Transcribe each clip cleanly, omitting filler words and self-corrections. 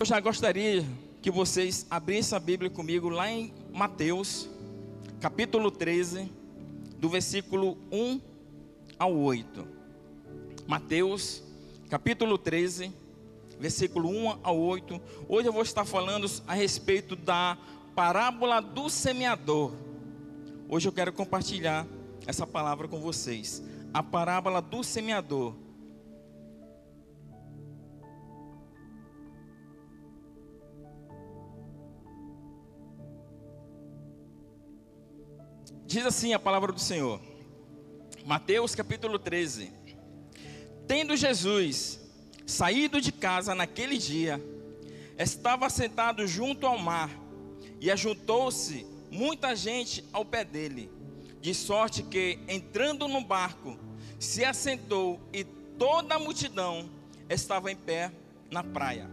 Eu já gostaria que vocês abrissem a Bíblia comigo lá em Mateus, capítulo 13, do versículo 1 ao 8. Mateus, capítulo 13, versículo 1 ao 8. Hoje eu vou estar falando a respeito da parábola do semeador. Hoje eu quero compartilhar essa palavra com vocês. A parábola do semeador. Diz assim a palavra do Senhor. Mateus capítulo 13. Tendo Jesus saído de casa naquele dia, estava sentado junto ao mar, e ajuntou-se muita gente ao pé dele, de sorte que, entrando no barco, se assentou, e toda a multidão estava em pé na praia.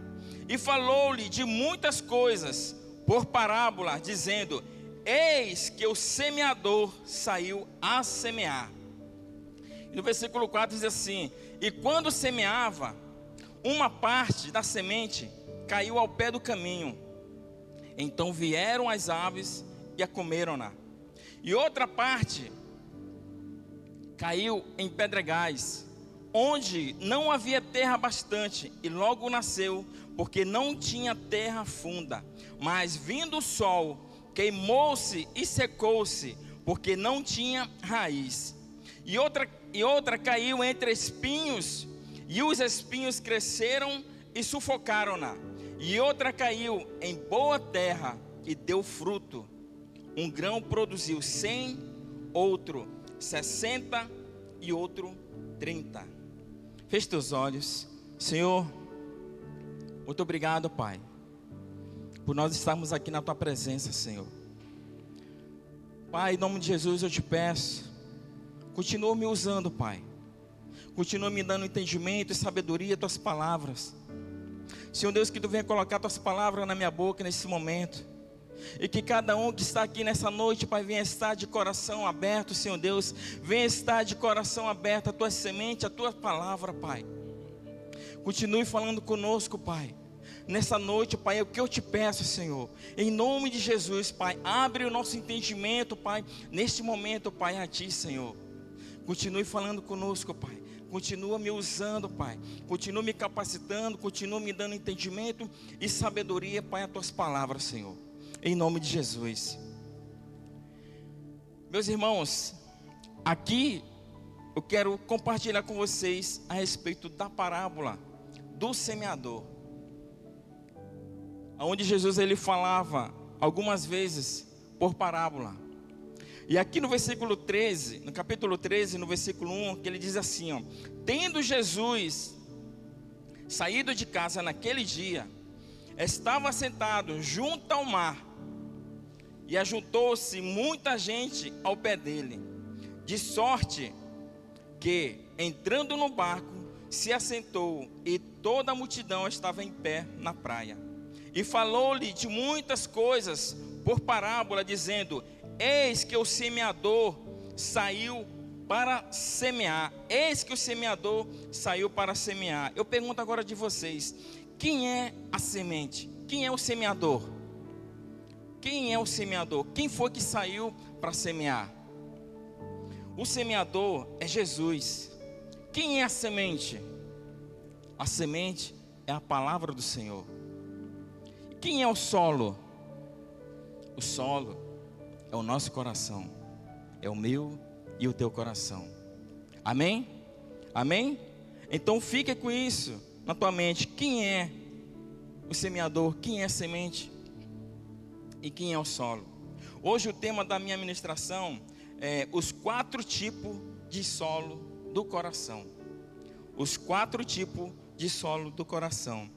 E falou-lhe de muitas coisas, por parábola, dizendo: eis que o semeador saiu a semear. E no versículo 4 diz assim: e quando semeava, uma parte da semente caiu ao pé do caminho. Então vieram as aves e a comeram-na. E outra parte caiu em pedregais, onde não havia terra bastante, e logo nasceu, porque não tinha terra funda. Mas vindo o sol, queimou-se e secou-se, porque não tinha raiz. E outra caiu entre espinhos, e os espinhos cresceram e sufocaram-na. E outra caiu em boa terra e deu fruto. Um grão produziu 100, outro 60 e outro 30. Feche teus olhos. Senhor, muito obrigado, Pai, por nós estarmos aqui na Tua presença, Senhor. Pai, em nome de Jesus eu te peço, continua me usando, Pai. Continua me dando entendimento e sabedoria, Tuas palavras. Senhor Deus, que Tu venha colocar Tuas palavras na minha boca nesse momento. E que cada um que está aqui nessa noite, Pai, venha estar de coração aberto, Senhor Deus. Venha estar de coração aberto a Tua semente, a Tua palavra, Pai. Continue falando conosco, Pai. Nessa noite, Pai, é o que eu te peço, Senhor. Em nome de Jesus, Pai, abre o nosso entendimento, Pai, neste momento, Pai, a Ti, Senhor. Continue falando conosco, Pai. Continua me usando, Pai. Continua me capacitando, continua me dando entendimento e sabedoria, Pai, a Tuas palavras, Senhor. Em nome de Jesus. Meus irmãos, aqui eu quero compartilhar com vocês a respeito da parábola do semeador, onde Jesus ele falava algumas vezes por parábola. E aqui no versículo 13, no capítulo 13, no versículo 1, que ele diz assim, ó: tendo Jesus saído de casa naquele dia, estava sentado junto ao mar, e ajuntou-se muita gente ao pé dele, de sorte que, entrando no barco, se assentou, e toda a multidão estava em pé na praia. E falou-lhe de muitas coisas por parábola, dizendo: eis que o semeador saiu para semear. Eis que o semeador saiu para semear. Eu pergunto agora de vocês: quem é a semente? Quem é o semeador? Quem é o semeador? Quem foi que saiu para semear? O semeador é Jesus. Quem é a semente? A semente é a palavra do Senhor. Quem é o solo? O solo é o nosso coração. É o meu e o teu coração. Amém? Amém? Então fica com isso na tua mente. Quem é o semeador? Quem é a semente? E quem é o solo? Hoje o tema da minha ministração é os 4 tipos de solo do coração. Os 4 tipos de solo do coração.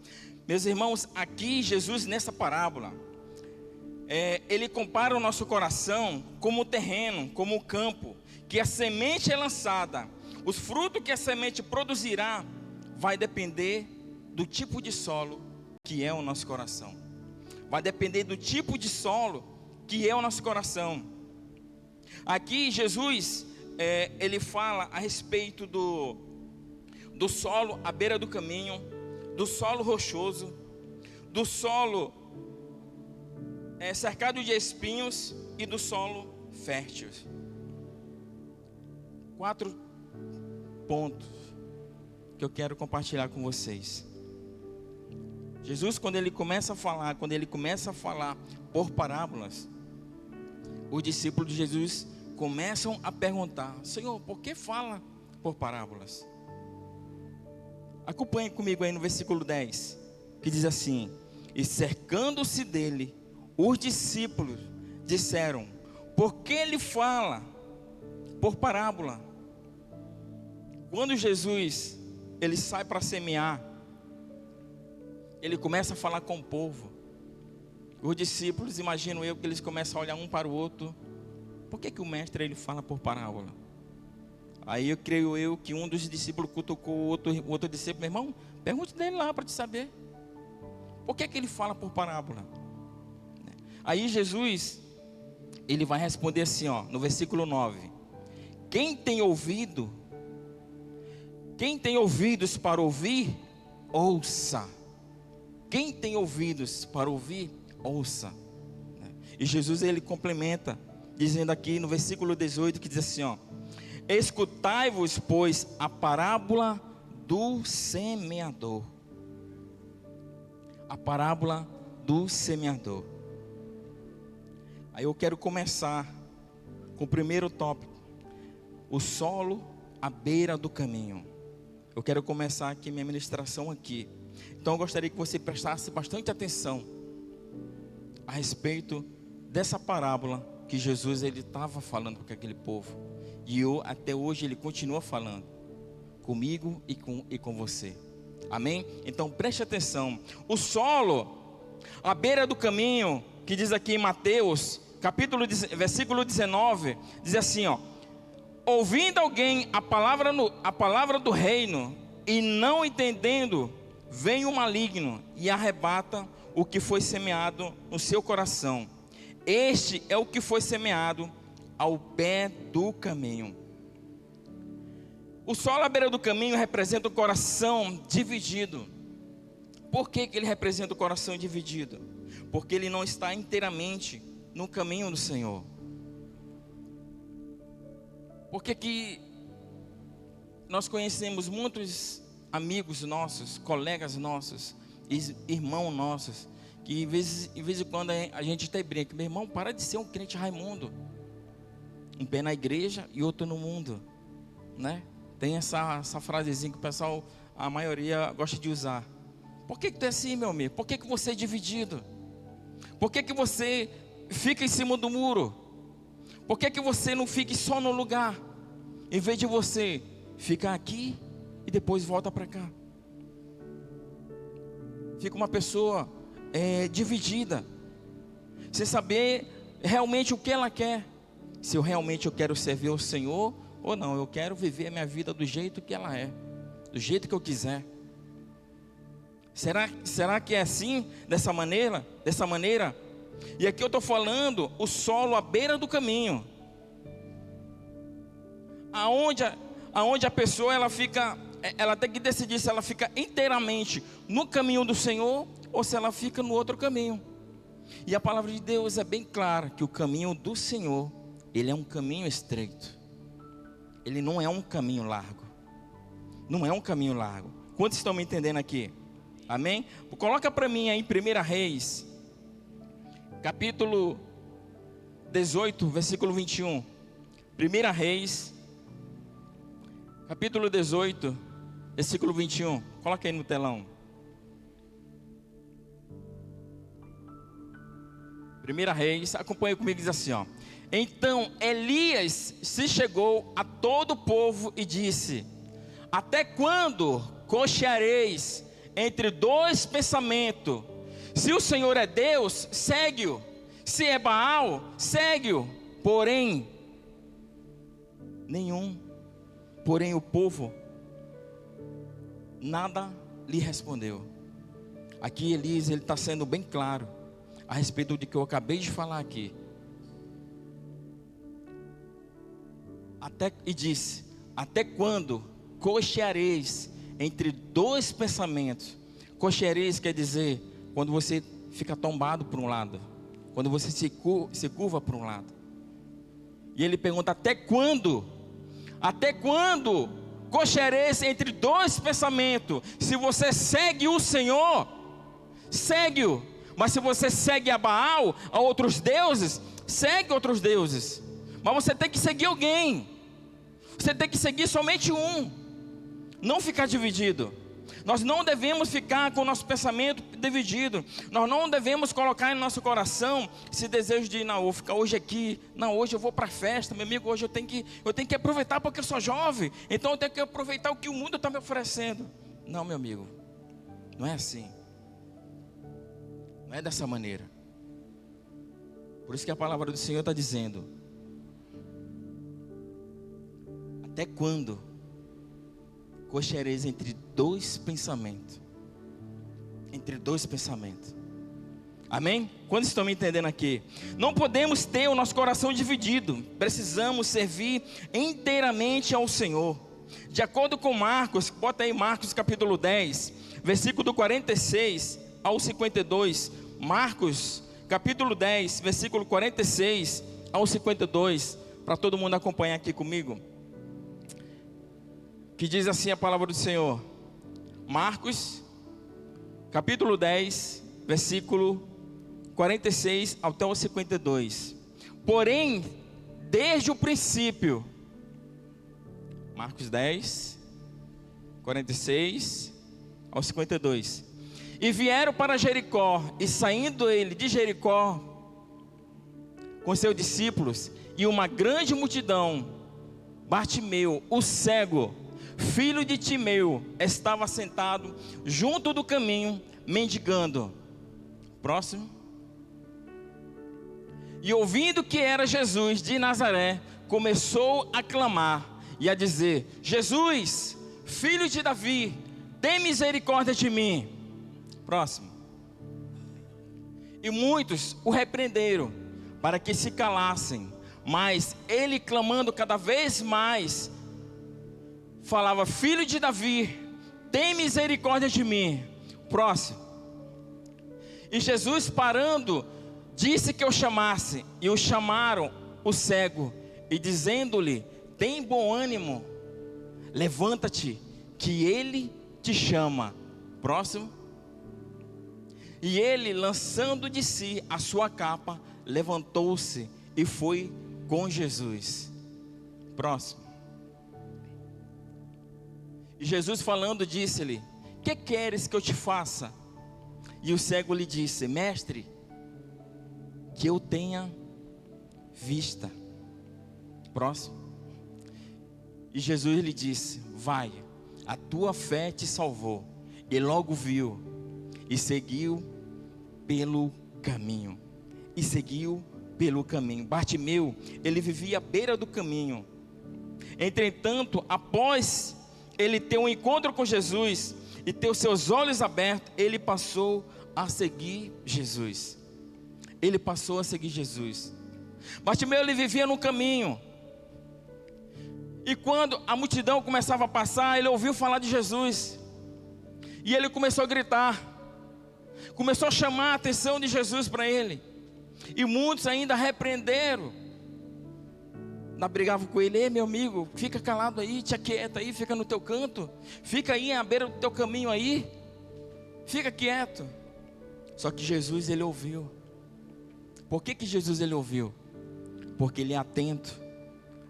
Meus irmãos, aqui Jesus nessa parábola, ele compara o nosso coração como terreno, como campo, que a semente é lançada. Os frutos que a semente produzirá vai depender do tipo de solo que é o nosso coração. Vai depender do tipo de solo que é o nosso coração. Aqui Jesus, ele fala a respeito do solo à beira do caminho, do solo rochoso, do solo cercado de espinhos e do solo fértil. 4 pontos que eu quero compartilhar com vocês. Jesus, quando ele começa a falar por parábolas, os discípulos de Jesus começam a perguntar: Senhor, por que fala por parábolas? Acompanhe comigo aí no versículo 10, que diz assim: e cercando-se dele, os discípulos disseram: por que ele fala por parábola? Quando Jesus ele sai para semear, ele começa a falar com o povo. Os discípulos, imagino eu, que eles começam a olhar um para o outro. Por que o mestre ele fala por parábola? Aí eu creio que um dos discípulos cutucou o outro discípulo: meu irmão, pergunte dele lá para te saber. Por que ele fala por parábola? Aí Jesus, ele vai responder assim, no versículo 9: quem tem ouvidos para ouvir, ouça. Quem tem ouvidos para ouvir, ouça. E Jesus ele complementa, dizendo aqui no versículo 18, que diz assim, escutai-vos, pois, a parábola do semeador. A parábola do semeador. Aí eu quero começar com o primeiro tópico: o solo à beira do caminho. Eu quero começar aqui minha ministração aqui. Então eu gostaria que você prestasse bastante atenção a respeito dessa parábola que Jesus ele estava falando com aquele povo. E até hoje ele continua falando comigo e com você. Amém? Então preste atenção. O solo à beira do caminho, que diz aqui em Mateus, versículo 19, diz assim, ouvindo alguém a palavra do reino e não entendendo, vem o maligno e arrebata o que foi semeado no seu coração. Este é o que foi semeado ao pé do caminho. O solo à beira do caminho representa o coração dividido. Por que ele representa o coração dividido? Porque ele não está inteiramente no caminho do Senhor. Porque que nós conhecemos muitos amigos nossos, colegas nossos, irmãos nossos, que em vez em quando a gente até brinca: meu irmão, para de ser um crente Raimundo, um pé na igreja e outro no mundo, né? Tem essa frasezinha que o pessoal, a maioria gosta de usar. Por que tu é assim, meu amigo? Por que você é dividido? Por que você fica em cima do muro? Por que você não fica só no lugar, em vez de você ficar aqui e depois volta para cá? Fica uma pessoa dividida, sem saber realmente o que ela quer. Se eu realmente quero servir ao Senhor ou não, eu quero viver a minha vida do jeito que ela é, do jeito que eu quiser. Será que é assim, dessa maneira? E aqui eu estou falando o solo à beira do caminho, aonde a pessoa ela tem que decidir se ela fica inteiramente no caminho do Senhor ou se ela fica no outro caminho. E a palavra de Deus é bem clara que o caminho do Senhor, ele é um caminho estreito. Ele não é um caminho largo. Não é um caminho largo. Quantos estão me entendendo aqui? Amém? Coloca para mim aí 1 Reis, capítulo 18, versículo 21. 1 Reis, capítulo 18, versículo 21. Coloca aí no telão. 1 Reis, acompanha comigo, diz assim, Então Elias se chegou a todo o povo e disse: até quando cocheareis entre dois pensamentos? Se o Senhor é Deus, segue-o. Se é Baal, segue-o. Porém o povo nada lhe respondeu. Aqui Elias ele está sendo bem claro a respeito do que eu acabei de falar aqui. E disse: até quando cocheareis entre dois pensamentos? Cocheareis quer dizer quando você fica tombado por um lado, quando você se curva por um lado. E ele pergunta: até quando? Até quando cochereis entre dois pensamentos? Se você segue o Senhor, segue-o. Mas se você segue a Baal, a outros deuses, segue outros deuses. Mas você tem que seguir alguém. Você tem que seguir somente um. Não ficar dividido. Nós não devemos ficar com o nosso pensamento dividido. Nós não devemos colocar em nosso coração esse desejo de, não, vou ficar hoje aqui. Não, hoje eu vou para a festa, meu amigo, hoje eu tenho que aproveitar porque eu sou jovem. Então eu tenho que aproveitar o que o mundo está me oferecendo. Não, meu amigo, não é assim. Não é dessa maneira. Por isso que a palavra do Senhor está dizendo: até quando cochereis entre dois pensamentos? Entre dois pensamentos. Amém? Quantos estão me entendendo aqui? Não podemos ter o nosso coração dividido. Precisamos servir inteiramente ao Senhor. De acordo com Marcos, bota aí Marcos capítulo 10, versículo do 46 ao 52. Marcos capítulo 10, versículo 46 ao 52. Para todo mundo acompanhar aqui comigo. Que diz assim a palavra do Senhor. Marcos, capítulo 10, versículo 46 até o 52. Porém, desde o princípio, Marcos 10, 46 ao 52. E vieram para Jericó, e saindo ele de Jericó, com seus discípulos, e uma grande multidão, Bartimeu, o cego, filho de Timeu, estava sentado junto do caminho, mendigando. Próximo. E ouvindo que era Jesus de Nazaré, começou a clamar e a dizer: Jesus, filho de Davi, tem misericórdia de mim. Próximo. E muitos o repreenderam para que se calassem, mas ele, clamando cada vez mais, falava: filho de Davi, tem misericórdia de mim. Próximo. E Jesus, parando, disse que o chamasse, e o chamaram o cego, e dizendo-lhe: tem bom ânimo, levanta-te, que ele te chama. Próximo. E ele, lançando de si a sua capa, levantou-se e foi com Jesus. Próximo. E Jesus, falando, disse-lhe: que queres que eu te faça? E o cego lhe disse: mestre, que eu tenha vista. Próximo. E Jesus lhe disse: vai, a tua fé te salvou. E logo viu, e seguiu pelo caminho. E seguiu pelo caminho. Bartimeu, ele vivia à beira do caminho. Entretanto, após ele ter um encontro com Jesus e ter os seus olhos abertos, ele passou a seguir Jesus. Ele passou a seguir Jesus. Bartimeu, ele vivia no caminho. E quando a multidão começava a passar, ele ouviu falar de Jesus. E ele começou a gritar. Começou a chamar a atenção de Jesus para ele. E muitos ainda repreenderam. Brigavam com ele: ei, meu amigo, fica calado aí, te aquieta aí, fica no teu canto. Fica aí à beira do teu caminho aí. Fica quieto. Só que Jesus, ele ouviu. Por que Jesus, ele ouviu? Porque ele é atento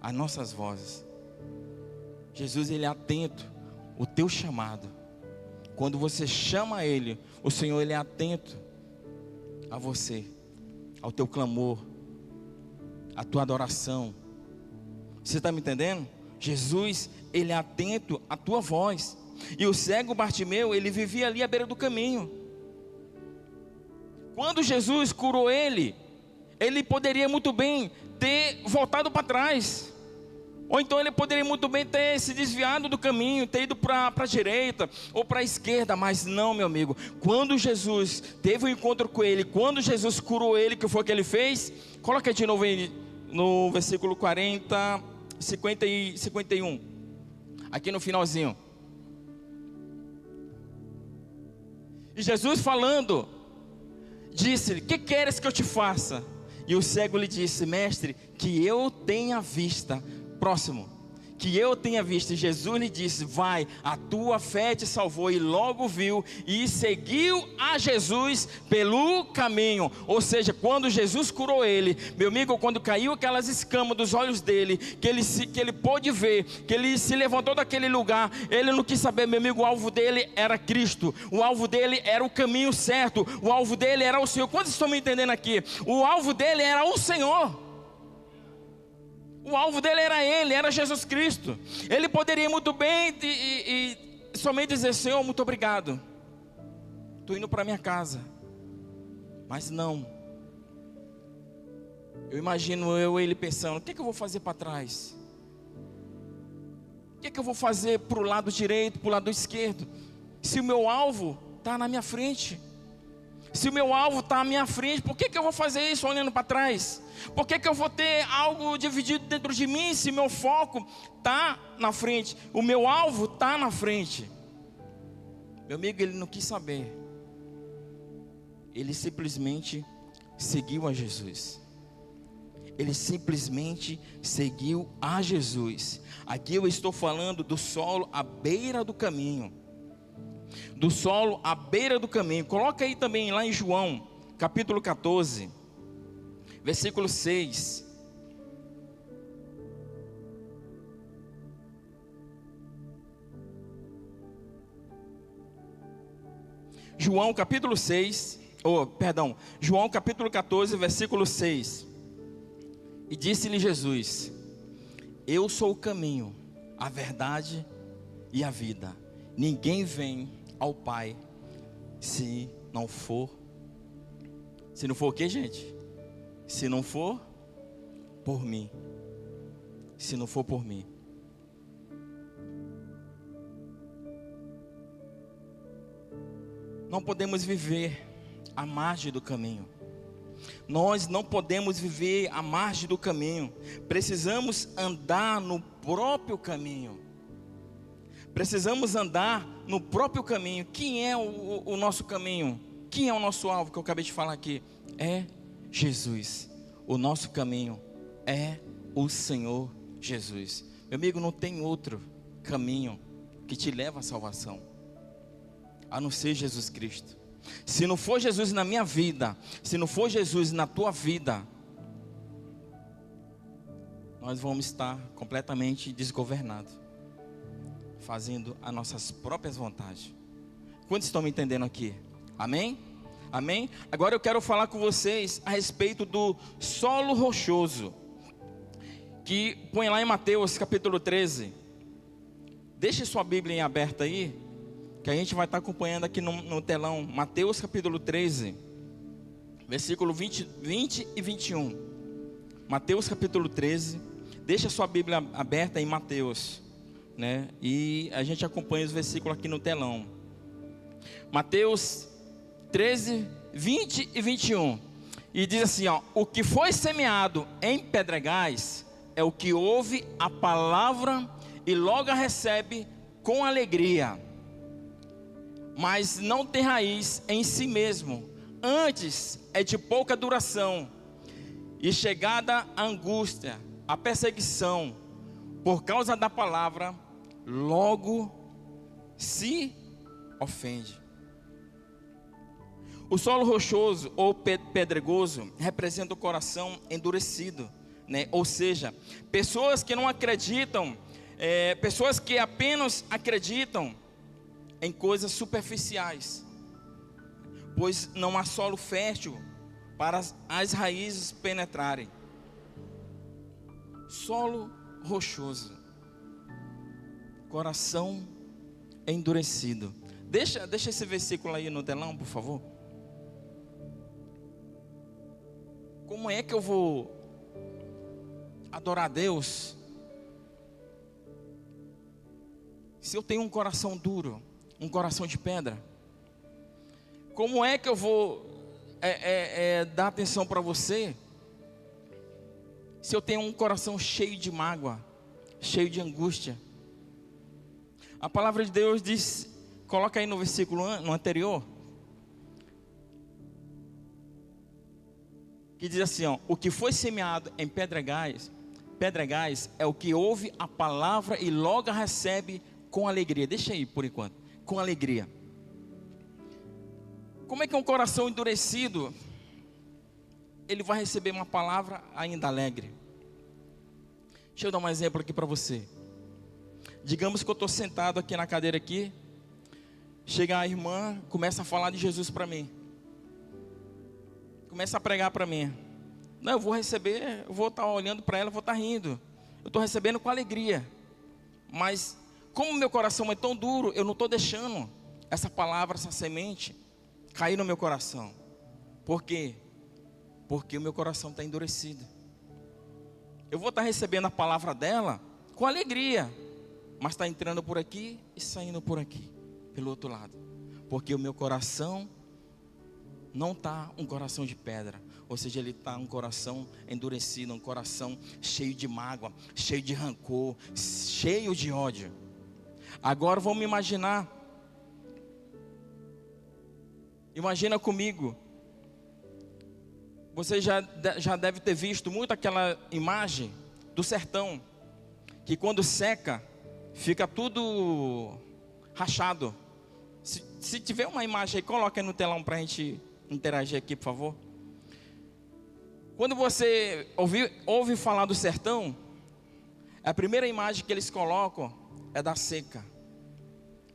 às nossas vozes. Jesus, ele é atento ao teu chamado. Quando você chama ele, o Senhor, ele é atento a você, ao teu clamor, à tua adoração. Você está me entendendo? Jesus, ele é atento à tua voz. E o cego Bartimeu, ele vivia ali à beira do caminho. Quando Jesus curou ele, ele poderia muito bem ter voltado para trás. Ou então ele poderia muito bem ter se desviado do caminho, ter ido para a direita ou para a esquerda. Mas não, meu amigo. Quando Jesus teve um encontro com ele, quando Jesus curou ele, que foi o que ele fez? Coloca de novo aí no versículo 40, 50 e 51. Aqui no finalzinho. E Jesus falando, disse-lhe: que queres que eu te faça? E o cego lhe disse: mestre, que eu tenha vista. Próximo. Que eu tenha visto. E Jesus lhe disse: vai, a tua fé te salvou. E logo viu e seguiu a Jesus pelo caminho. Ou seja, quando Jesus curou ele, meu amigo, quando caiu aquelas escamas dos olhos dele, que ele pôde ver, que ele se levantou daquele lugar, ele não quis saber, meu amigo, o alvo dele era Cristo, o alvo dele era o caminho certo, o alvo dele era o Senhor. Quantos estão me entendendo aqui? O alvo dele era o Senhor. O alvo dele era Ele, era Jesus Cristo. Ele poderia muito bem e somente dizer: Senhor, muito obrigado, estou indo para minha casa. Mas não. Eu imagino ele pensando: o que é que eu vou fazer para trás? O que é que eu vou fazer para o lado direito, para o lado esquerdo? Se o meu alvo está na minha frente. Se o meu alvo está à minha frente, por que eu vou fazer isso olhando para trás? Por que eu vou ter algo dividido dentro de mim, se meu foco está na frente? O meu alvo está na frente. Meu amigo, ele não quis saber. Ele simplesmente seguiu a Jesus. Ele simplesmente seguiu a Jesus. Aqui eu estou falando do solo à beira do caminho. Do solo à beira do caminho. Coloca aí também lá em João, capítulo 14, versículo 6. João capítulo 6, João capítulo 14, versículo 6. E disse-lhe Jesus: eu sou o caminho, a verdade e a vida. Ninguém vem ao Pai se não for o quê, gente? Se não for por mim. Se não for por mim. Não podemos viver à margem do caminho. Nós não podemos viver à margem do caminho. Precisamos andar no próprio caminho. Precisamos andar no próprio caminho. Quem é o nosso caminho? Quem é o nosso alvo que eu acabei de falar aqui? É Jesus. O nosso caminho é o Senhor Jesus. Meu amigo, não tem outro caminho que te leva à salvação, a não ser Jesus Cristo. Se não for Jesus na minha vida, se não for Jesus na tua vida, nós vamos estar completamente desgovernados, fazendo as nossas próprias vontades. Quantos estão me entendendo aqui? Amém? Amém? Agora eu quero falar com vocês a respeito do solo rochoso, que põe lá em Mateus capítulo 13. Deixe sua Bíblia em aberta aí, que a gente vai estar acompanhando aqui no telão. Mateus capítulo 13, versículo 20 e 21. Mateus capítulo 13. Deixa sua Bíblia aberta em Mateus, né? E a gente acompanha os versículos aqui no telão. Mateus 13, 20 e 21. E diz assim, ó: o que foi semeado em pedregais é o que ouve a palavra e logo a recebe com alegria, mas não tem raiz em si mesmo. Antes é de pouca duração, e chegada a angústia, a perseguição, por causa da palavra, logo se ofende. O solo rochoso ou pedregoso representa o coração endurecido, né? Ou seja, pessoas que não acreditam, pessoas que apenas acreditam em coisas superficiais, pois não há solo fértil para as raízes penetrarem. Solo rochoso, coração endurecido. Deixa esse versículo aí no telão, por favor. Como é que eu vou adorar a Deus se eu tenho um coração duro, um coração de pedra? Como é que eu vou dar atenção para você se eu tenho um coração cheio de mágoa, cheio de angústia? A palavra de Deus diz, coloca aí no versículo no anterior, que diz assim, ó, o que foi semeado em pedregais é o que ouve a palavra e logo a recebe com alegria. Deixa aí por enquanto, com alegria. Como é que um coração endurecido, ele vai receber uma palavra ainda alegre? Deixa eu dar um exemplo aqui para você. Digamos que eu estou sentado aqui na cadeira aqui, chega a irmã, começa a falar de Jesus para mim. Começa a pregar para mim. Não, eu vou receber, eu vou estar olhando para ela, eu vou estar rindo. Eu estou recebendo com alegria. Mas, como meu coração é tão duro, eu não estou deixando essa palavra, essa semente, cair no meu coração. Por quê? Porque o meu coração está endurecido. Eu vou estar recebendo a palavra dela com alegria, mas está entrando por aqui e saindo por aqui, pelo outro lado. Porque o meu coração não está um coração de pedra, ou seja, ele está um coração endurecido, um coração cheio de mágoa, cheio de rancor, cheio de ódio. Agora vamos imaginar, imagina comigo, você já deve ter visto muito aquela imagem do sertão, que quando seca, fica tudo rachado. Se tiver uma imagem aí, coloca aí no telão para a gente interagir aqui, por favor. Quando você ouve falar do sertão, a primeira imagem que eles colocam é da seca,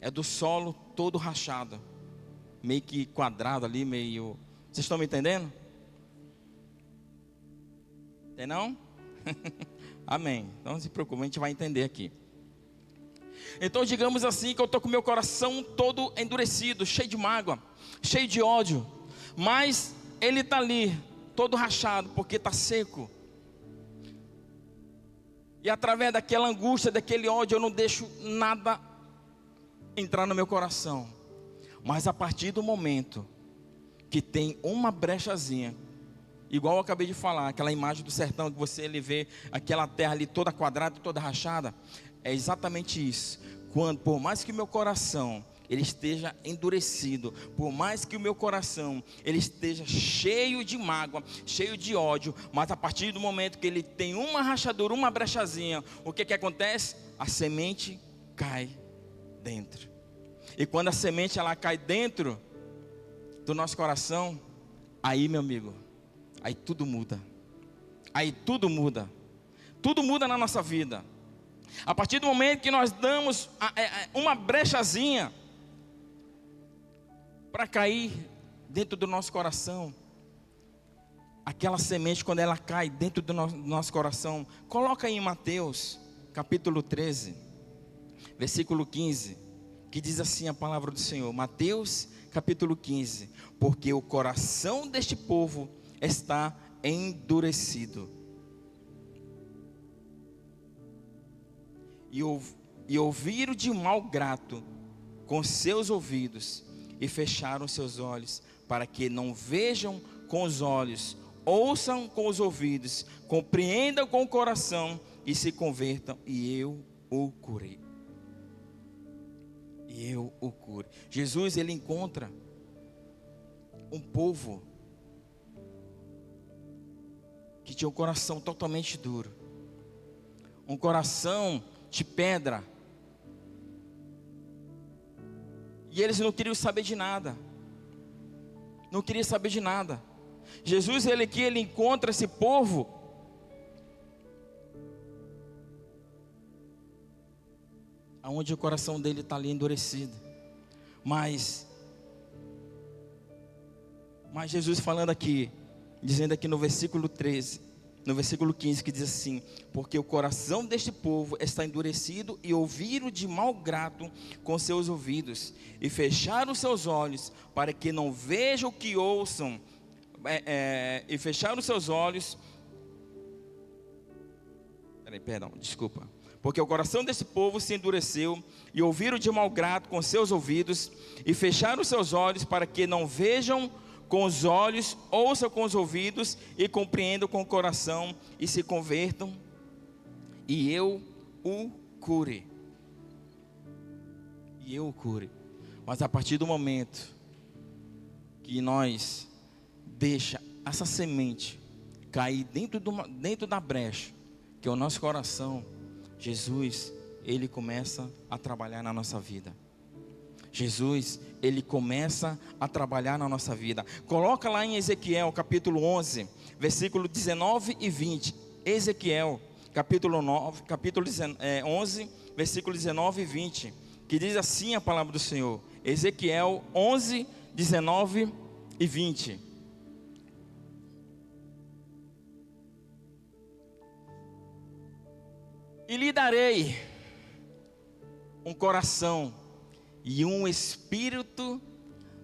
é do solo todo rachado, meio que quadrado ali, meio... Vocês estão me entendendo? Tem não? Amém. Então não se preocupe, a gente vai entender aqui. Então digamos assim que eu estou com meu coração todo endurecido, cheio de mágoa, cheio de ódio, mas ele está ali, todo rachado, porque está seco. E através daquela angústia, daquele ódio, eu não deixo nada entrar no meu coração. Mas a partir do momento que tem uma brechazinha, igual eu acabei de falar, aquela imagem do sertão que você ele vê, aquela terra ali toda quadrada, toda rachada, é exatamente isso. Quando, por mais que o meu coração ele esteja endurecido, por mais que o meu coração ele esteja cheio de mágoa, cheio de ódio, mas a partir do momento que ele tem uma rachadura, uma brechazinha, o que acontece? A semente cai dentro. E quando a semente ela cai dentro do nosso coração, aí, meu amigo, aí tudo muda. Aí tudo muda. Tudo muda na nossa vida. A partir do momento que nós damos uma brechazinha para cair dentro do nosso coração, aquela semente, quando ela cai dentro do nosso coração, coloca aí em Mateus, capítulo 13, versículo 15, que diz assim a palavra do Senhor. Mateus, capítulo 15. Porque o coração deste povo está endurecido, e ouviram de mau grado com seus ouvidos, e fecharam seus olhos, para que não vejam com os olhos, ouçam com os ouvidos, compreendam com o coração, e se convertam, e eu o curei. E eu o cure. Jesus, ele encontra um povo que tinha um coração totalmente duro, um coração de pedra, e eles não queriam saber de nada, não queriam saber de nada. Jesus, ele aqui, ele encontra esse povo aonde o coração dele está ali endurecido, mas Jesus falando aqui, dizendo aqui no versículo 13, no versículo 15, que diz assim: porque o coração deste povo está endurecido, e ouviram de mau grado com seus ouvidos, e fecharam seus olhos, para que não vejam o que ouçam, e fecharam seus olhos, desculpa. Porque o coração desse povo se endureceu, e ouviram de mau grado com seus ouvidos, e fecharam seus olhos, para que não vejam com os olhos, ouçam com os ouvidos, e compreendam com o coração, e se convertam, e eu o cure. E eu o cure. Mas a partir do momento que nós deixa essa semente cair dentro da brecha, que é o nosso coração, Jesus, Ele começa a trabalhar na nossa vida. Jesus, Ele começa a trabalhar na nossa vida. Coloca lá em Ezequiel, capítulo 11, versículo 19 e 20. Ezequiel, capítulo 11, versículo 19 e 20. Que diz assim a palavra do Senhor. Ezequiel 11, 19 e 20. E lhe darei um coração e um espírito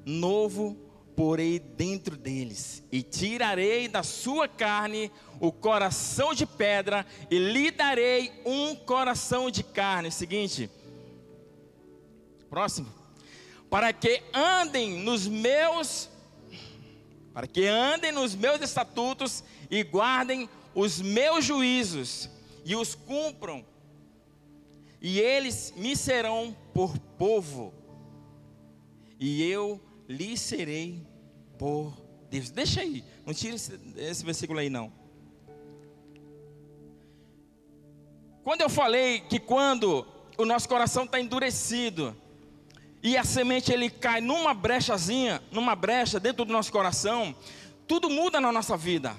novo porei dentro deles, e tirarei da sua carne o coração de pedra, e lhe darei um coração de carne. Seguinte, próximo. Para que andem nos meus estatutos e guardem os meus juízos e os cumpram, e eles me serão por povo, e eu lhes serei por Deus. Deixa aí, não tira esse versículo aí não. Quando eu falei que quando o nosso coração está endurecido e a semente ele cai numa brecha dentro do nosso coração, tudo muda na nossa vida.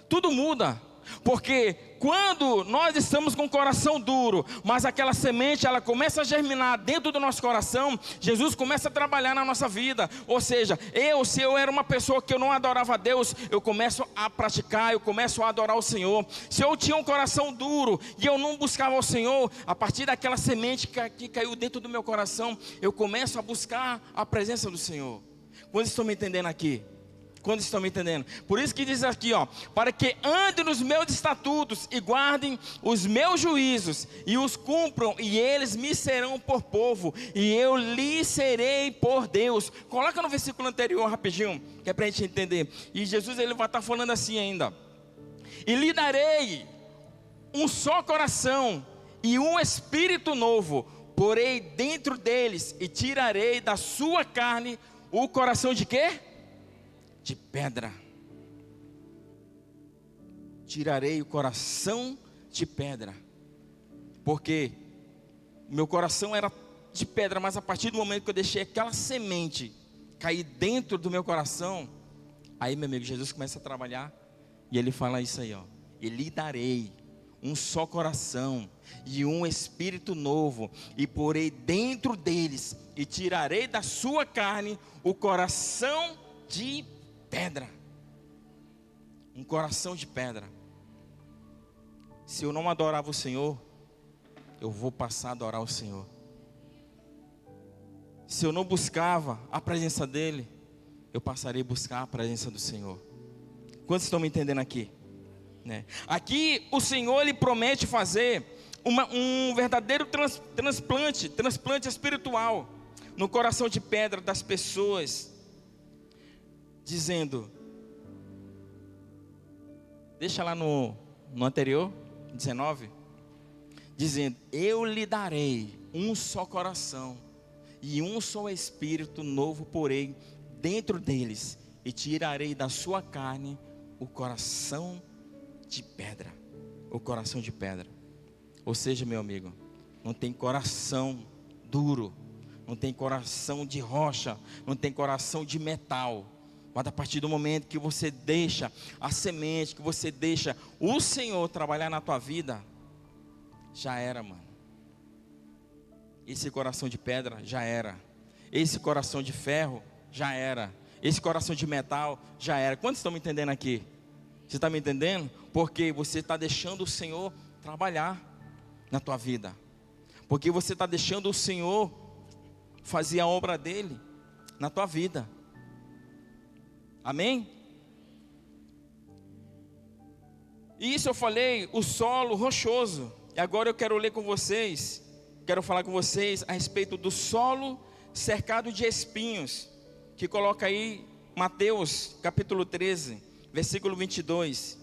Tudo muda. Porque quando nós estamos com o coração duro, mas aquela semente ela começa a germinar dentro do nosso coração, Jesus começa a trabalhar na nossa vida. Ou seja, se eu era uma pessoa que eu não adorava a Deus, eu começo a praticar, eu começo a adorar o Senhor. Se eu tinha um coração duro e eu não buscava o Senhor, a partir daquela semente que caiu dentro do meu coração, eu começo a buscar a presença do Senhor. Quantos estão me entendendo aqui? Quando estão me entendendo? Por isso que diz aqui, para que andem nos meus estatutos e guardem os meus juízos e os cumpram, e eles me serão por povo, e eu lhes serei por Deus. Coloca no versículo anterior rapidinho, que é para a gente entender. E Jesus ele vai estar falando assim ainda: e lhe darei um só coração e um espírito novo, porei dentro deles, e tirarei da sua carne o coração de quê? De pedra. Tirarei o coração de pedra. Porque meu coração era de pedra, mas a partir do momento que eu deixei aquela semente cair dentro do meu coração, aí, meu amigo, Jesus começa a trabalhar. E ele fala isso aí, e lhe darei um só coração e um espírito novo, e porei dentro deles, e tirarei da sua carne o coração de pedra. Um coração de pedra. Se eu não adorava o Senhor, eu vou passar a adorar o Senhor. Se eu não buscava a presença dEle, eu passarei a buscar a presença do Senhor. Quantos estão me entendendo aqui? Aqui o Senhor Ele promete fazer um verdadeiro transplante espiritual no coração de pedra das pessoas, dizendo, deixa lá no anterior, 19, dizendo, eu lhe darei um só coração e um só espírito novo porei dentro deles, e tirarei da sua carne o coração de pedra. O coração de pedra. Ou seja, meu amigo, não tem coração duro, não tem coração de rocha, não tem coração de metal. Mas a partir do momento que você deixa a semente, que você deixa o Senhor trabalhar na tua vida, já era, mano. Esse coração de pedra já era. Esse coração de ferro já era. Esse coração de metal já era. Quantos estão me entendendo aqui? Você está me entendendo? Porque você está deixando o Senhor trabalhar na tua vida. Porque você está deixando o Senhor fazer a obra dele na tua vida. Amém? E isso eu falei, o solo rochoso. E agora eu quero ler com vocês, quero falar com vocês a respeito do solo cercado de espinhos, que coloca aí Mateus capítulo 13, versículo 22.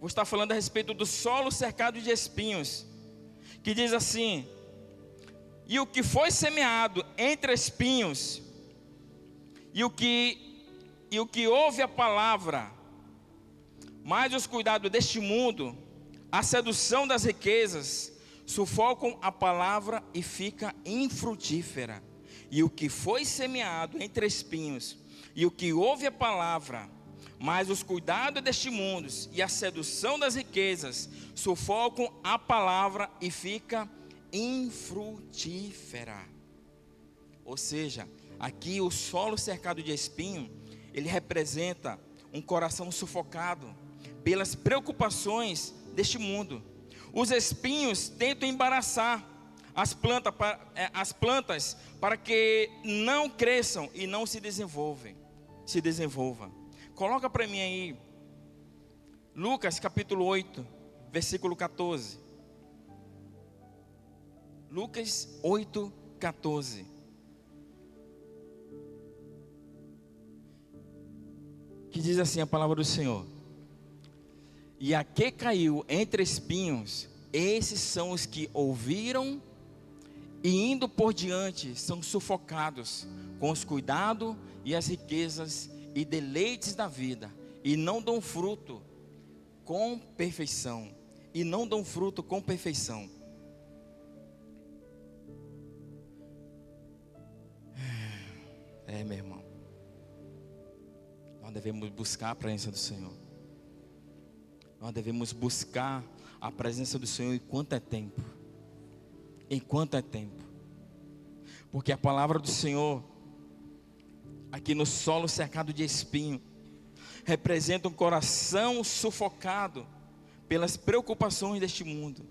Vou estar falando a respeito do solo cercado de espinhos, que diz assim: e o que foi semeado entre espinhos, e o que ouve a palavra, Mas os cuidados deste mundo, a sedução das riquezas, sufocam a palavra e fica infrutífera. E o que foi semeado entre espinhos, e o que ouve a palavra, mas os cuidados deste mundo e a sedução das riquezas, sufocam a palavra e fica infrutífera. Ou seja, aqui o solo cercado de espinho, ele representa um coração sufocado pelas preocupações deste mundo. Os espinhos tentam embaraçar as plantas para que não cresçam e não se desenvolvam. Coloca para mim aí, Lucas capítulo 8, versículo 14. Lucas 8, 14. Que diz assim a palavra do Senhor: e a que caiu entre espinhos, esses são os que ouviram e indo por diante são sufocados com os cuidados e as riquezas e deleites da vida, e não dão fruto com perfeição. Meu irmão, nós devemos buscar a presença do Senhor. Nós devemos buscar a presença do Senhor enquanto é tempo. Porque a palavra do Senhor, aqui no solo cercado de espinho, representa um coração sufocado pelas preocupações deste mundo.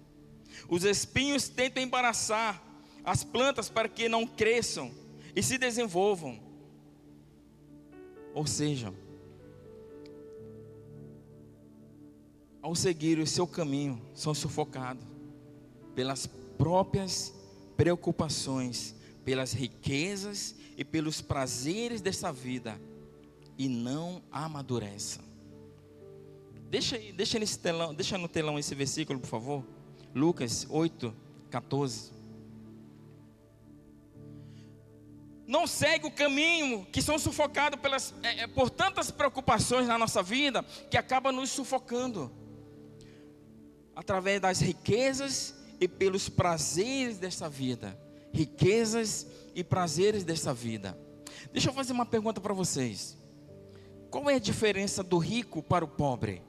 Os espinhos tentam embaraçar as plantas para que não cresçam e se desenvolvam. Ou seja, ao seguir o seu caminho, são sufocados pelas próprias preocupações, pelas riquezas e pelos prazeres dessa vida, e não amadurecem. Deixa no telão esse versículo, por favor. Lucas 8, 14. Não segue o caminho que são sufocados por tantas preocupações na nossa vida, que acaba nos sufocando através das riquezas e pelos prazeres dessa vida. Deixa eu fazer uma pergunta para vocês. Qual é a diferença do rico para o pobre?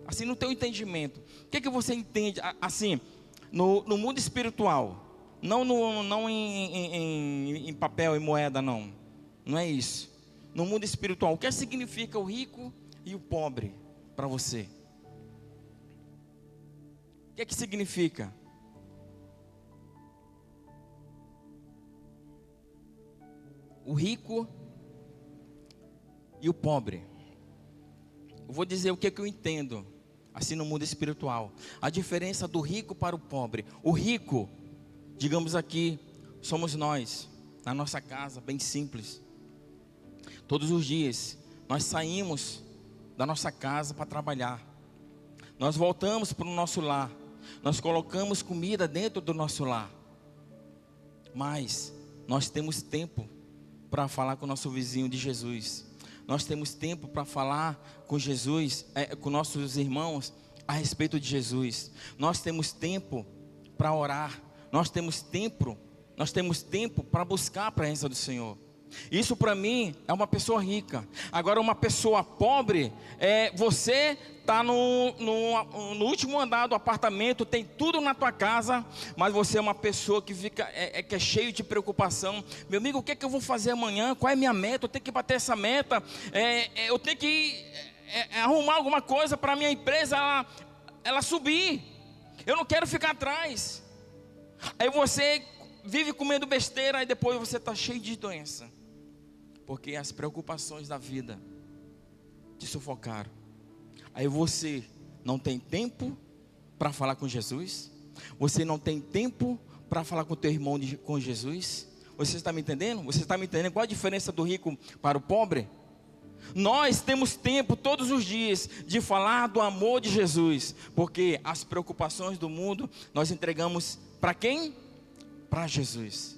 Assim, no teu entendimento, o que você entende, assim, no mundo espiritual? Não em papel e moeda, não é isso. No mundo espiritual, o que significa o rico e o pobre para você? O que significa? O rico e o pobre. Eu vou dizer o que eu entendo, assim, no mundo espiritual. A diferença do rico para o pobre. O rico, digamos aqui, somos nós, na nossa casa, bem simples. Todos os dias, nós saímos da nossa casa para trabalhar. Nós voltamos para o nosso lar. Nós colocamos comida dentro do nosso lar. Mas nós temos tempo para falar com o nosso vizinho de Jesus. Nós temos tempo para falar com Jesus, com nossos irmãos a respeito de Jesus. Nós temos tempo para orar. Nós temos tempo para buscar a presença do Senhor. Isso para mim é uma pessoa rica. Agora, uma pessoa pobre, você está no último andar do apartamento, tem tudo na tua casa, mas você é uma pessoa que fica que é cheio de preocupação. Meu amigo, o que é que eu vou fazer amanhã? Qual é a minha meta? Eu tenho que bater essa meta. Eu tenho que arrumar alguma coisa para a minha empresa ela subir. Eu não quero ficar atrás. Aí você vive comendo besteira e depois você está cheio de doença. Porque as preocupações da vida te sufocaram. Aí você não tem tempo para falar com Jesus. Você não tem tempo para falar com teu irmão com Jesus. Você está me entendendo? Você está me entendendo qual a diferença do rico para o pobre? Nós temos tempo todos os dias de falar do amor de Jesus. Porque as preocupações do mundo nós entregamos para quem? Para Jesus.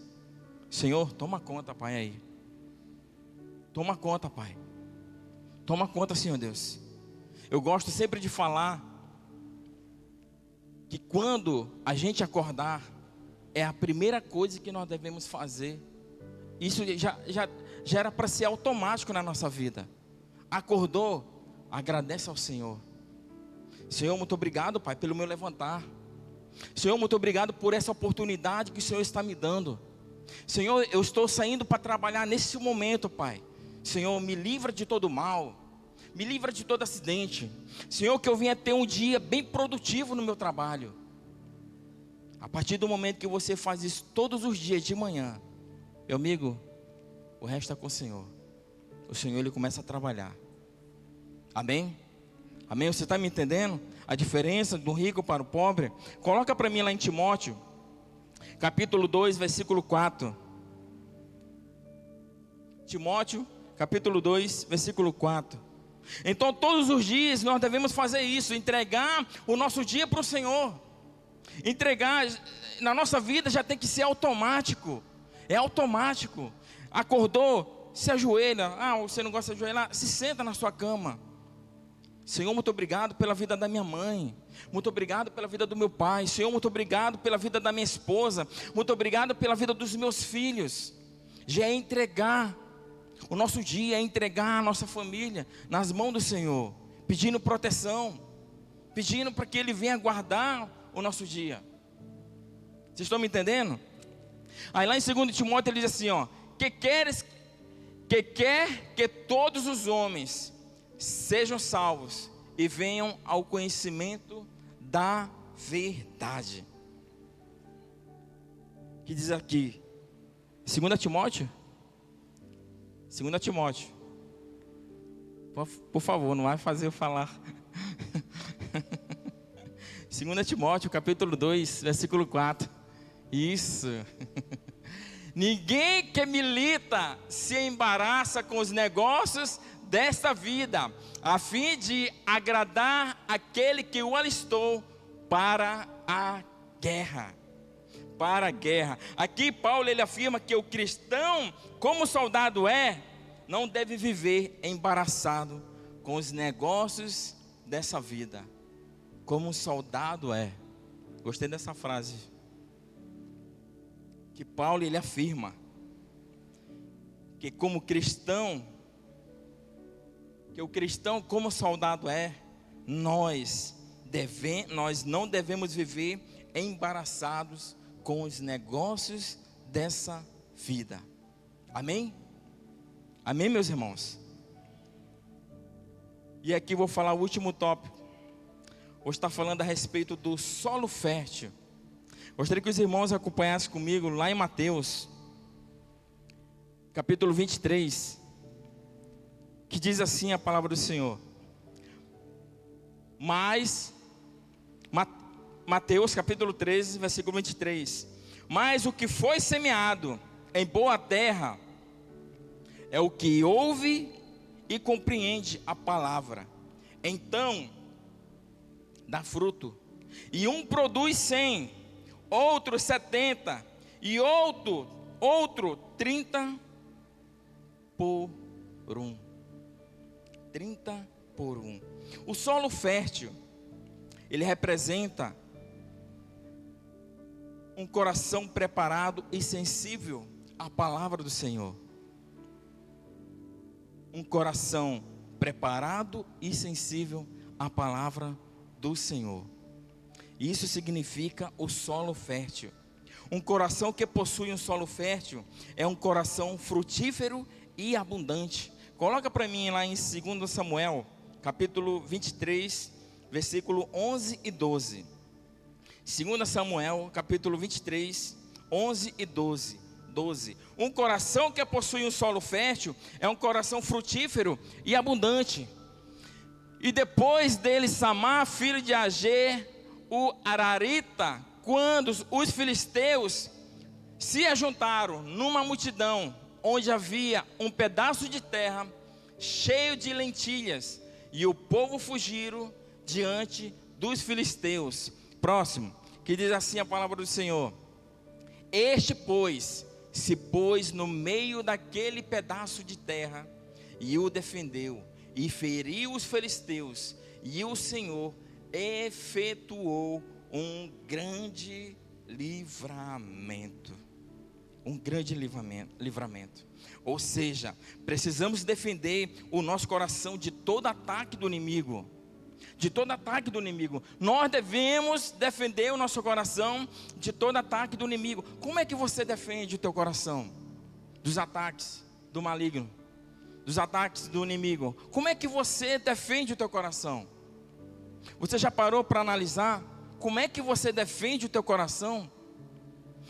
Senhor, toma conta, Pai, aí. Toma conta, Pai. Toma conta, Senhor Deus. Eu gosto sempre de falar que quando a gente acordar, é a primeira coisa que nós devemos fazer. Isso já era para ser automático na nossa vida. Acordou, agradece ao Senhor. Senhor, muito obrigado, Pai, pelo meu levantar. Senhor, muito obrigado por essa oportunidade que o Senhor está me dando. Senhor, eu estou saindo para trabalhar nesse momento, Pai. Senhor, me livra de todo mal, me livra de todo acidente. Senhor, que eu venha ter um dia bem produtivo no meu trabalho. A partir do momento que você faz isso todos os dias de manhã, meu amigo, o resto é com o Senhor. O Senhor, Ele começa a trabalhar. Amém? Amém? Você está me entendendo? A diferença do rico para o pobre? Coloca para mim lá em Timóteo, capítulo 2, versículo 4. Timóteo, capítulo 2, versículo 4. Então todos os dias nós devemos fazer isso, entregar o nosso dia para o Senhor. Entregar, na nossa vida já tem que ser automático. É automático. Acordou, se ajoelha. Você não gosta de ajoelhar? Se senta na sua cama. Senhor, muito obrigado pela vida da minha mãe. Muito obrigado pela vida do meu pai. Senhor, muito obrigado pela vida da minha esposa. Muito obrigado pela vida dos meus filhos. Já é entregar o nosso dia, é entregar a nossa família nas mãos do Senhor, pedindo proteção, pedindo para que Ele venha guardar o nosso dia. Vocês estão me entendendo? Aí lá em 2 Timóteo ele diz assim, que quer que todos os homens sejam salvos e venham ao conhecimento da verdade. Que diz aqui, 2 Timóteo? 2 Timóteo. Por favor, não vai fazer eu falar. 2 Timóteo, capítulo 2, versículo 4. Isso. Ninguém que milita se embaraça com os negócios desta vida, a fim de agradar aquele que o alistou para a guerra. Para a guerra. Aqui Paulo ele afirma que o cristão, como soldado não deve viver embaraçado com os negócios dessa vida. Como um soldado Gostei dessa frase. Que Paulo ele afirma que como cristão, que o cristão como soldado nós não devemos viver embaraçados com os negócios dessa vida. Amém? Amém, meus irmãos? E aqui vou falar o último tópico. Hoje está falando a respeito do solo fértil. Gostaria que os irmãos acompanhassem comigo lá em Mateus, capítulo 23, que diz assim a palavra do Senhor. Mateus capítulo 13, versículo 23. Mas o que foi semeado em boa terra é o que ouve e compreende a palavra. Então dá fruto. E um produz 100, outro 70 e outro 30 por 1. 30 por 1. O solo fértil, ele representa um coração preparado e sensível à palavra do Senhor. Um coração preparado e sensível à palavra do Senhor. Isso significa o solo fértil. Um coração que possui um solo fértil é um coração frutífero e abundante. Coloca para mim lá em 2 Samuel, capítulo 23, versículo 11 e 12. 2 Samuel, capítulo 23, 11 e 12. Um coração que possui um solo fértil é um coração frutífero e abundante. E depois dele, Samar, filho de Agé, o Ararita, quando os filisteus se ajuntaram numa multidão, onde havia um pedaço de terra cheio de lentilhas, e o povo fugiram diante dos filisteus. Próximo, que diz assim a palavra do Senhor: este, pois, se pôs no meio daquele pedaço de terra, e o defendeu, e feriu os filisteus, e o Senhor efetuou um grande livramento. Um grande livramento. Ou seja, precisamos defender o nosso coração de todo ataque do inimigo. De todo ataque do inimigo. Nós devemos defender o nosso coração de todo ataque do inimigo. Como é que você defende o teu coração dos ataques do maligno, dos ataques do inimigo? Como é que você defende o teu coração? Você já parou para analisar como é que você defende o teu coração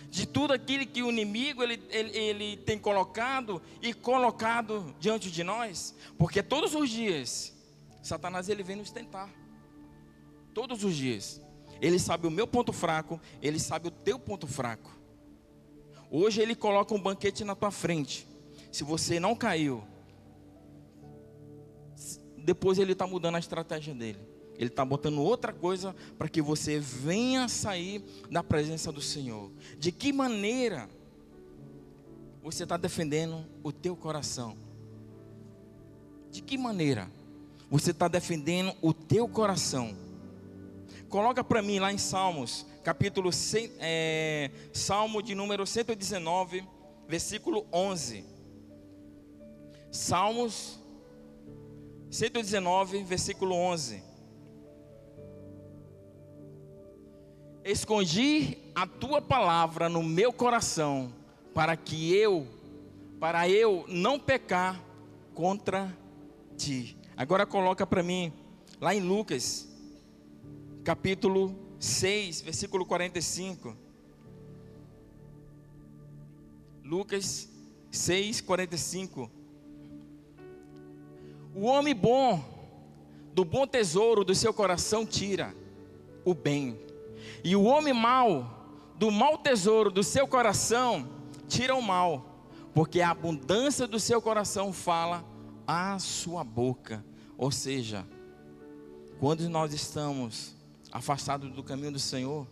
de tudo aquilo que o inimigo ele tem colocado diante de nós? Porque todos os dias Satanás ele vem nos tentar. Todos os dias. Ele sabe o meu ponto fraco, ele sabe o teu ponto fraco. Hoje ele coloca um banquete na tua frente. Se você não caiu, depois ele está mudando a estratégia dele. Ele está botando outra coisa para que você venha sair da presença do Senhor. De que maneira você está defendendo o teu coração? De que maneira você está defendendo o teu coração? Coloca para mim lá em Salmos, capítulo 100, Salmo de número 119, versículo 11. Salmos 119, versículo 11. Escondi a tua palavra no meu coração, para eu não pecar contra ti. Agora coloca para mim, lá em Lucas, capítulo 6, versículo 45. Lucas 6, 45. O homem bom, do bom tesouro do seu coração tira o bem. E o homem mau, do mau tesouro do seu coração, tira o mal. Porque a abundância do seu coração fala a sua boca. Ou seja, quando nós estamos afastados do caminho do Senhor,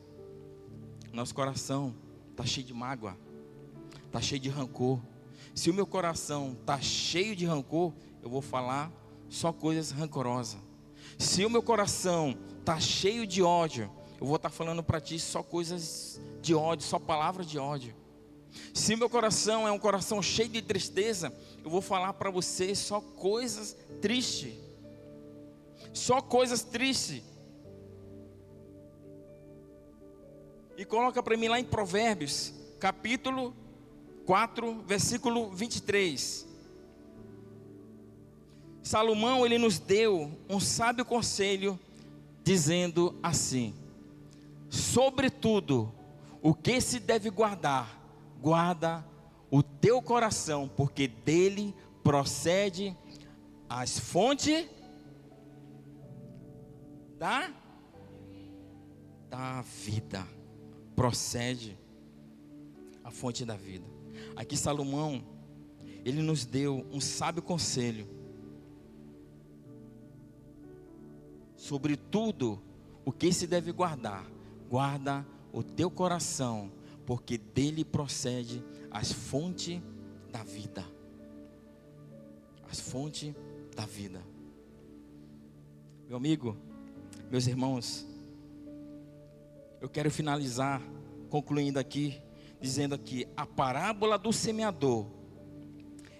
nosso coração está cheio de mágoa, está cheio de rancor. Se o meu coração está cheio de rancor, eu vou falar só coisas rancorosas. Se o meu coração está cheio de ódio, eu vou estar falando para ti só coisas de ódio, só palavras de ódio. Se meu coração é um coração cheio de tristeza, eu vou falar para você só coisas tristes. Só coisas tristes. E coloca para mim lá em Provérbios, capítulo 4, versículo 23. Salomão, ele nos deu um sábio conselho, dizendo assim: sobretudo, o que se deve guardar, guarda o teu coração, porque dele procede as fontes da vida. Procede a fonte da vida. Aqui Salomão, ele nos deu um sábio conselho. Sobre tudo o que se deve guardar, guarda o teu coração, porque dele procede as fontes da vida. As fontes da vida. Meu amigo, meus irmãos, eu quero finalizar, concluindo aqui, dizendo aqui, a parábola do semeador,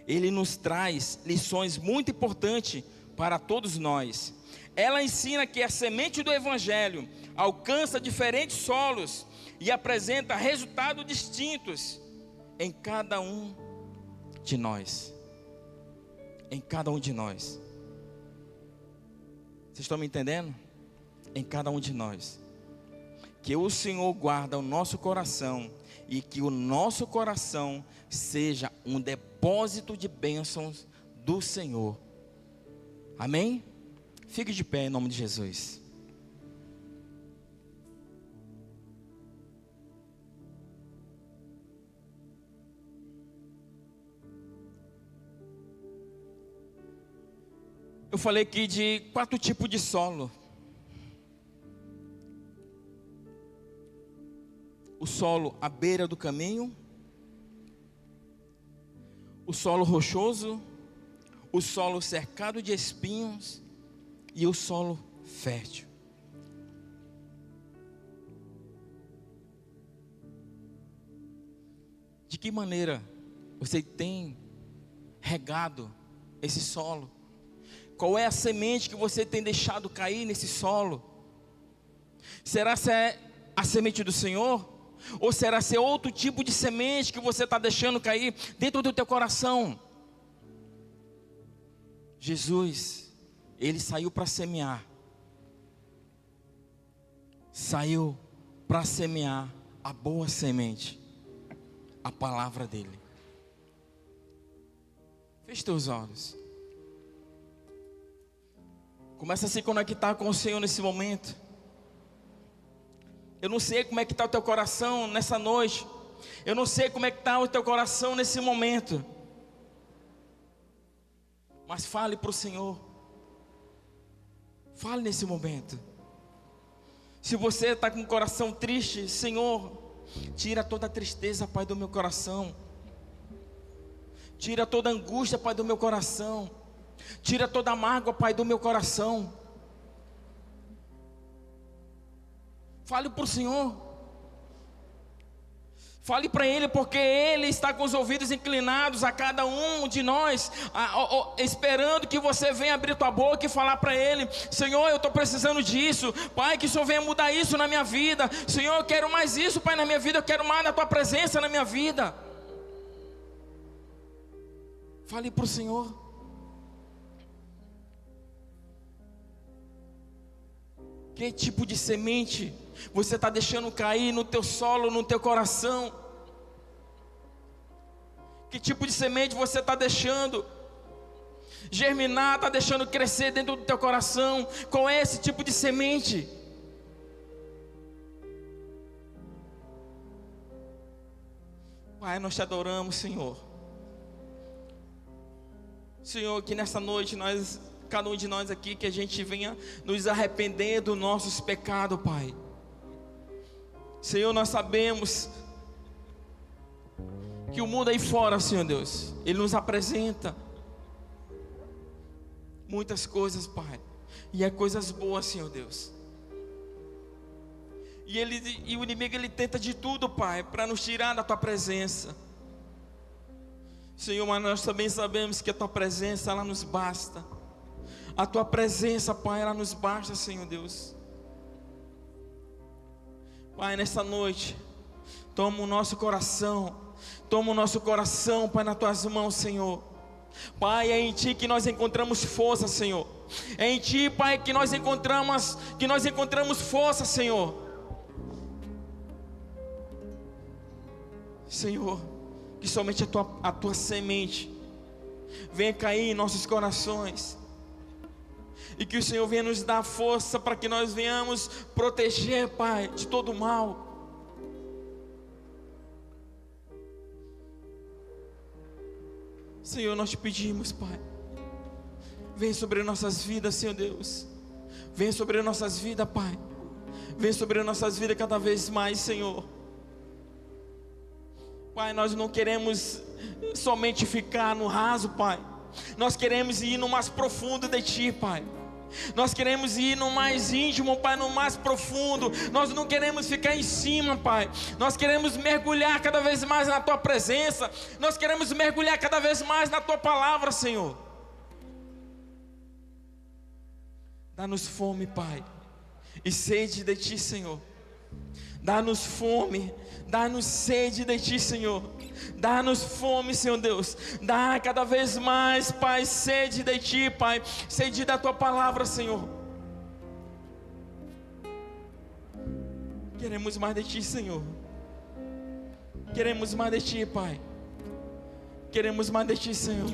ele nos traz lições muito importantes para todos nós. Ela ensina que a semente do evangelho alcança diferentes solos e apresenta resultados distintos em cada um de nós. Em cada um de nós. Vocês estão me entendendo? Em cada um de nós. Que o Senhor guarda o nosso coração e que o nosso coração seja um depósito de bênçãos do Senhor. Amém? Fique de pé em nome de Jesus. Eu falei aqui de 4 tipos de solo. O solo à beira do caminho, o solo rochoso, o solo cercado de espinhos e o solo fértil. De que maneira você tem regado esse solo? Qual é a semente que você tem deixado cair nesse solo? Será que é a semente do Senhor? Ou será ser outro tipo de semente que você está deixando cair dentro do teu coração? Jesus, Ele saiu para semear. Saiu para semear a boa semente, a palavra dEle. Feche teus olhos. Começa a se conectar com o Senhor nesse momento. Eu não sei como é que está o teu coração nessa noite. Eu não sei como é que está o teu coração nesse momento. Mas fale para o Senhor. Fale nesse momento. Se você está com o coração triste, Senhor, tira toda a tristeza, Pai, do meu coração. Tira toda a angústia, Pai, do meu coração. Tira toda a mágoa, Pai, do meu coração. Fale para o Senhor. Fale para Ele, porque Ele está com os ouvidos inclinados a cada um de nós, esperando que você venha abrir tua boca e falar para Ele: Senhor, eu estou precisando disso. Pai, que o Senhor venha mudar isso na minha vida. Senhor, eu quero mais isso, Pai, na minha vida. Eu quero mais da tua presença na minha vida. Fale para o Senhor. Que tipo de semente você está deixando cair no teu solo, no teu coração? Que tipo de semente você está deixando germinar, está deixando crescer dentro do teu coração? Qual é esse tipo de semente? Pai, nós te adoramos, Senhor. Senhor, que nessa noite cada um de nós aqui, que a gente venha nos arrepender dos nossos pecados, Pai. Senhor, nós sabemos que o mundo aí fora, Senhor Deus, ele nos apresenta muitas coisas, Pai, e coisas boas, Senhor Deus. E o inimigo, ele tenta de tudo, Pai, para nos tirar da tua presença. Senhor, mas nós também sabemos que a tua presença, ela nos basta. A tua presença, Pai, ela nos basta, Senhor Deus. Pai, nessa noite, toma o nosso coração, Pai, nas tuas mãos, Senhor. Pai, é em Ti que nós encontramos força, Senhor. É em Ti, Pai, que nós encontramos força, Senhor. Senhor, que somente a tua semente venha cair em nossos corações. E que o Senhor venha nos dar força para que nós venhamos proteger, Pai, de todo o mal. Senhor, nós te pedimos, Pai, vem sobre nossas vidas, Senhor Deus. Vem sobre nossas vidas, Pai. Vem sobre nossas vidas cada vez mais, Senhor. Pai, nós não queremos somente ficar no raso, Pai. Nós queremos ir no mais profundo de Ti, Pai. Nós queremos ir no mais íntimo, Pai, no mais profundo. Nós não queremos ficar em cima, Pai. Nós queremos mergulhar cada vez mais na Tua presença. Nós queremos mergulhar cada vez mais na Tua palavra, Senhor. Dá-nos fome, Pai, e sede de Ti, Senhor. Dá-nos fome, dá-nos sede de Ti, Senhor. Dá-nos fome, Senhor Deus. Dá cada vez mais, Pai, sede de Ti, Pai. Sede da Tua palavra, Senhor. Queremos mais de Ti, Senhor. Queremos mais de Ti, Pai. Queremos mais de Ti, Senhor.